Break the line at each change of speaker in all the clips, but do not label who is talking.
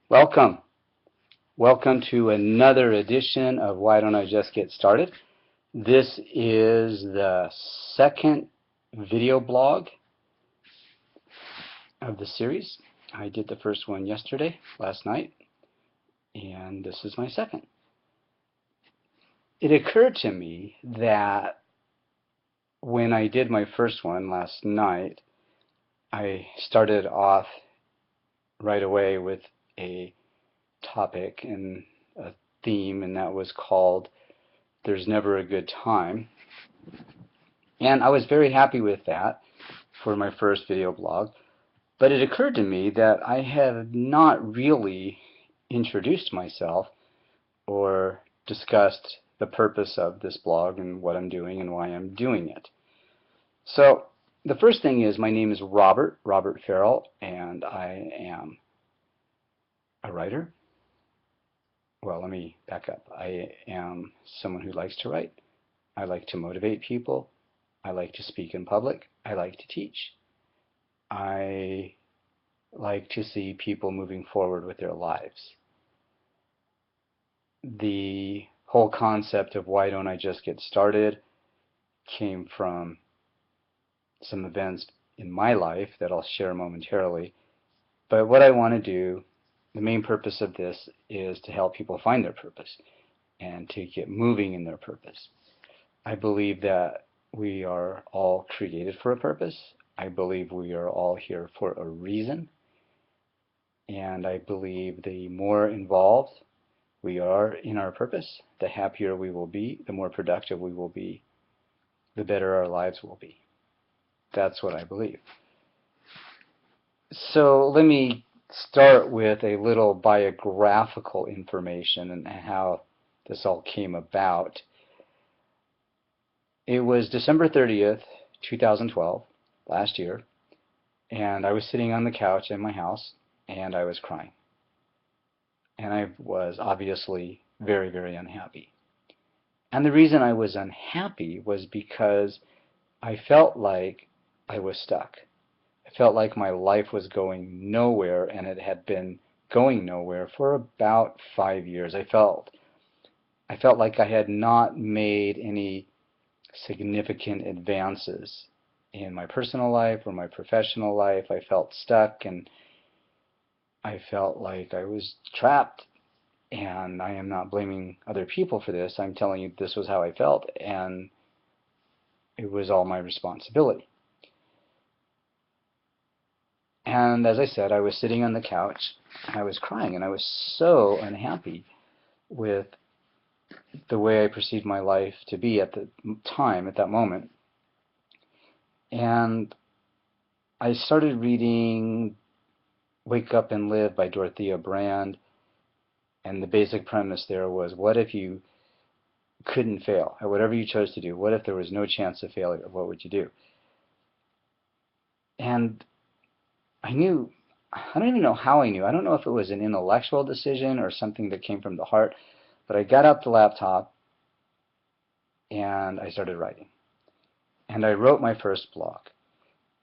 Welcome. Welcome to another edition of Why Don't I Just Get Started. This is the second video blog of the series. I did the first one last night, and this is my second. It occurred to me that when I did my first one last night, I started off right away with a topic and a theme, and that was called There's Never a Good Time. And I was very happy with that for my first video blog. But it occurred to me that I have not really introduced myself or discussed the purpose of this blog and what I'm doing and why I'm doing it. So the first thing is my name is Robert Farrell, and I am a writer. Well, let me back up. I am someone who likes to write. I like to motivate people. I like to speak in public. I like to teach. I like to see people moving forward with their lives. The whole concept of why don't I just get started came from some events in my life that I'll share momentarily. But what I want to do, the main purpose of this is to help people find their purpose and to get moving in their purpose. I believe that we are all created for a purpose. I believe we are all here for a reason. And I believe the more involved we are in our purpose, the happier we will be, the more productive we will be, the better our lives will be. That's what I believe. So let me start with a little biographical information and how this all came about. It was December 30th, 2012, last year, and I was sitting on the couch in my house, and I was crying. And I was obviously very, very unhappy. And the reason I was unhappy was because I felt like I was stuck. I felt like my life was going nowhere, and it had been going nowhere for about 5 years. I felt like I had not made any significant advances in my personal life or my professional life. I felt stuck, and I felt like I was trapped. And I am not blaming other people for this. I'm telling you this was how I felt, and it was all my responsibility. And as I said, I was sitting on the couch, and I was crying, and I was so unhappy with the way I perceived my life to be at the time, at that moment. And I started reading Wake Up and Live by Dorothea Brande, and the basic premise there was, what if you couldn't fail at whatever you chose to do? What if there was no chance of failure? What would you do? And I knew, I don't even know how I knew. I don't know if it was an intellectual decision or something that came from the heart, but I got out the laptop and I started writing. And I wrote my first blog.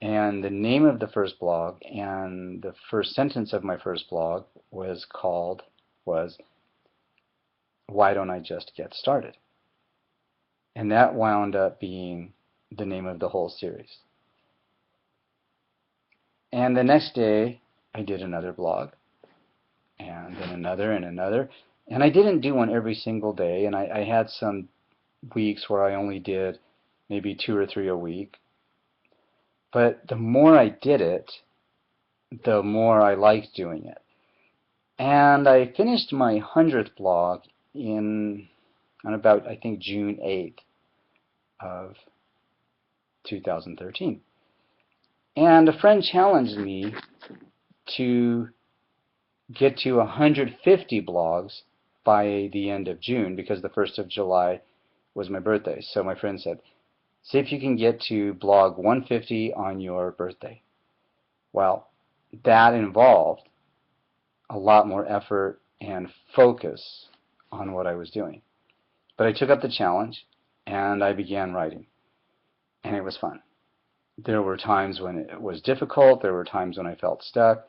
And the name of the first blog and the first sentence of my first blog was Why Don't I Just Get Started? And that wound up being the name of the whole series. And the next day, I did another blog, and then another and another. And I didn't do one every single day, and I had some weeks where I only did maybe 2 or 3 a week. But the more I did it, the more I liked doing it. And I finished my 100th blog on about, I think, June 8th of 2013. And a friend challenged me to get to 150 blogs by the end of June, because the 1st of July was my birthday. So my friend said, see if you can get to blog 150 on your birthday. Well, that involved a lot more effort and focus on what I was doing. But I took up the challenge, and I began writing. And it was fun. There were times when it was difficult. There were times when I felt stuck.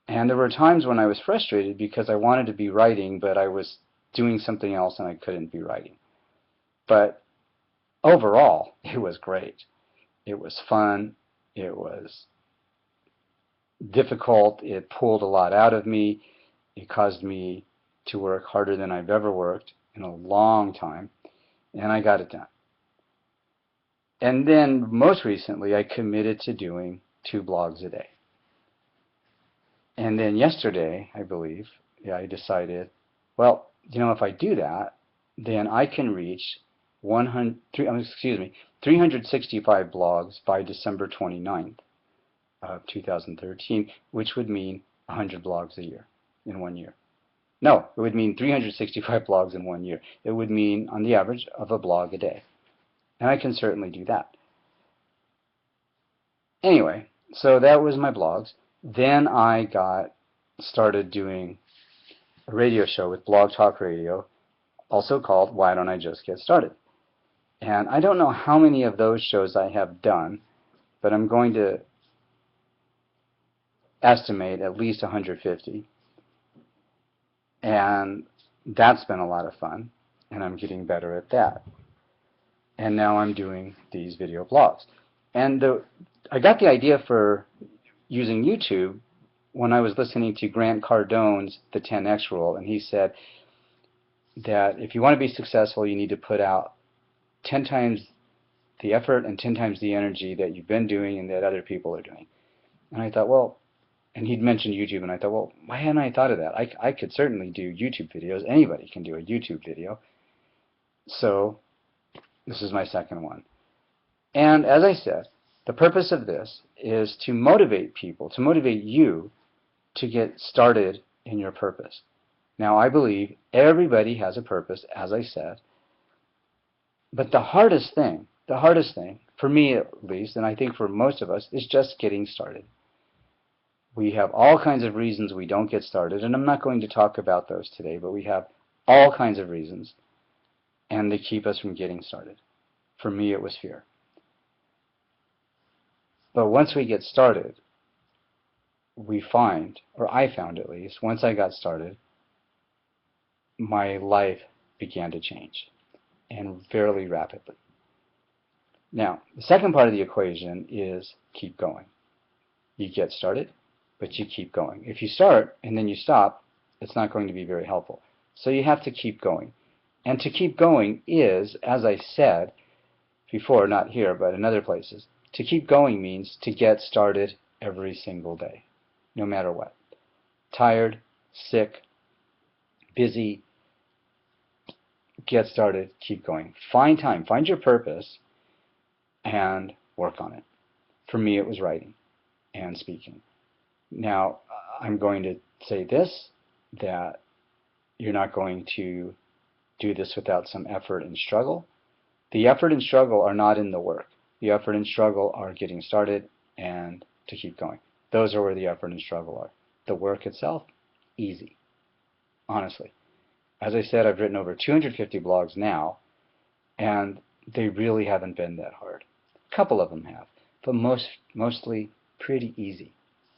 And there were times when I was frustrated because I wanted to be writing, but I was doing something else and I couldn't be writing. But overall, it was great. It was fun. It was difficult. It pulled a lot out of me. It caused me to work harder than I've ever worked in a long time, and I got it done. And then most recently, I committed to doing 2 blogs a day. And then yesterday, I believe, I decided, well, if I do that, then I can reach 365 blogs by December 29th of 2013, which would mean 100 blogs a year in 1 year. No, it would mean 365 blogs in 1 year. It would mean, on the average, of a blog a day. And I can certainly do that. Anyway, so that was my blogs. Then I got started doing a radio show with Blog Talk Radio, also called Why Don't I Just Get Started? And I don't know how many of those shows I have done, but I'm going to estimate at least 150. And that's been a lot of fun, and I'm getting better at that. And now I'm doing these video blogs. And I got the idea for using YouTube when I was listening to Grant Cardone's The 10X Rule, and he said that if you want to be successful, you need to put out 10 times the effort and 10 times the energy that you've been doing and that other people are doing. And I thought, well, and he'd mentioned YouTube, and I thought, well, why hadn't I thought of that? I could certainly do YouTube videos. Anybody can do a YouTube video. So this is my second one. And as I said, the purpose of this is to motivate people, to motivate you to get started in your purpose. Now, I believe everybody has a purpose, as I said, but the hardest thing, for me at least, and I think for most of us, is just getting started. We have all kinds of reasons we don't get started, and I'm not going to talk about those today, but we have all kinds of reasons, and they keep us from getting started. For me, it was fear. But once we get started, we find, or I found at least, once I got started, my life began to change, and fairly rapidly. Now, the second part of the equation is keep going. You get started, but you keep going. If you start and then you stop, it's not going to be very helpful. So you have to keep going. And to keep going is, as I said before, not here, but in other places, to keep going means to get started every single day, no matter what. Tired, sick, busy, get started, keep going. Find time, find your purpose, and work on it. For me, it was writing and speaking. Now, I'm going to say this, that you're not going to do this without some effort and struggle. The effort and struggle are not in the work. The effort and struggle are getting started and to keep going. Those are where the effort and struggle are. The work itself, easy, honestly. As I said, I've written over 250 blogs now, and they really haven't been that hard. A couple of them have, but mostly pretty easy.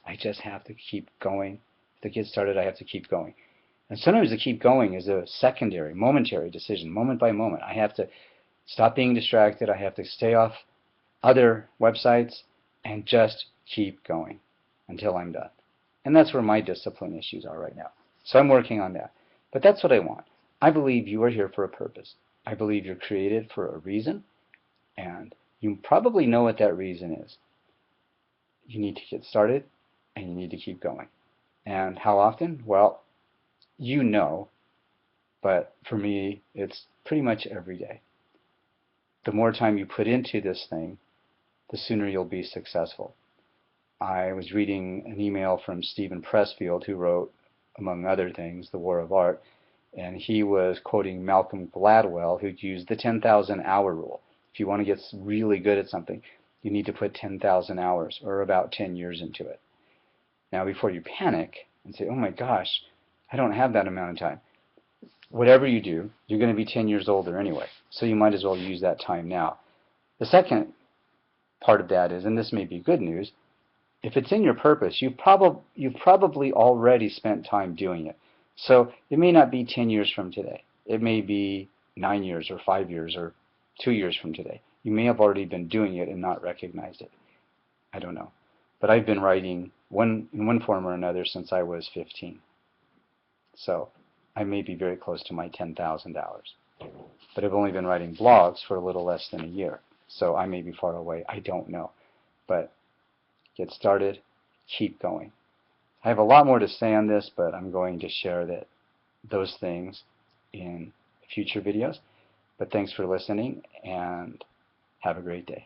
I just have to keep going. To get started, I have to keep going. And sometimes the keep going is a secondary, momentary decision, moment by moment. I have to stop being distracted. I have to stay off other websites and just keep going until I'm done. And that's where my discipline issues are right now. So I'm working on that. But that's what I want. I believe you are here for a purpose. I believe you're created for a reason, and you probably know what that reason is. You need to get started, and you need to keep going. And how often? Well, you know, but for me, it's pretty much every day. The more time you put into this thing, the sooner you'll be successful. I was reading an email from Stephen Pressfield, who wrote, among other things, The War of Art, and he was quoting Malcolm Gladwell, who used the 10,000 hour rule. If you want to get really good at something, you need to put 10,000 hours, or about 10 years into it. Now, before you panic and say, oh my gosh, I don't have that amount of time. Whatever you do, you're going to be 10 years older anyway, so you might as well use that time now. The second part of that is, and this may be good news, if it's in your purpose, you probably already spent time doing it. So it may not be 10 years from today. It may be 9 years or 5 years or 2 years from today. You may have already been doing it and not recognized it. I don't know. But I've been writing in one form or another since I was 15. So I may be very close to my $10,000. But I've only been writing blogs for a little less than a year. So I may be far away. I don't know. But get started, keep going. I have a lot more to say on this, but I'm going to share those things in future videos. But thanks for listening, and have a great day.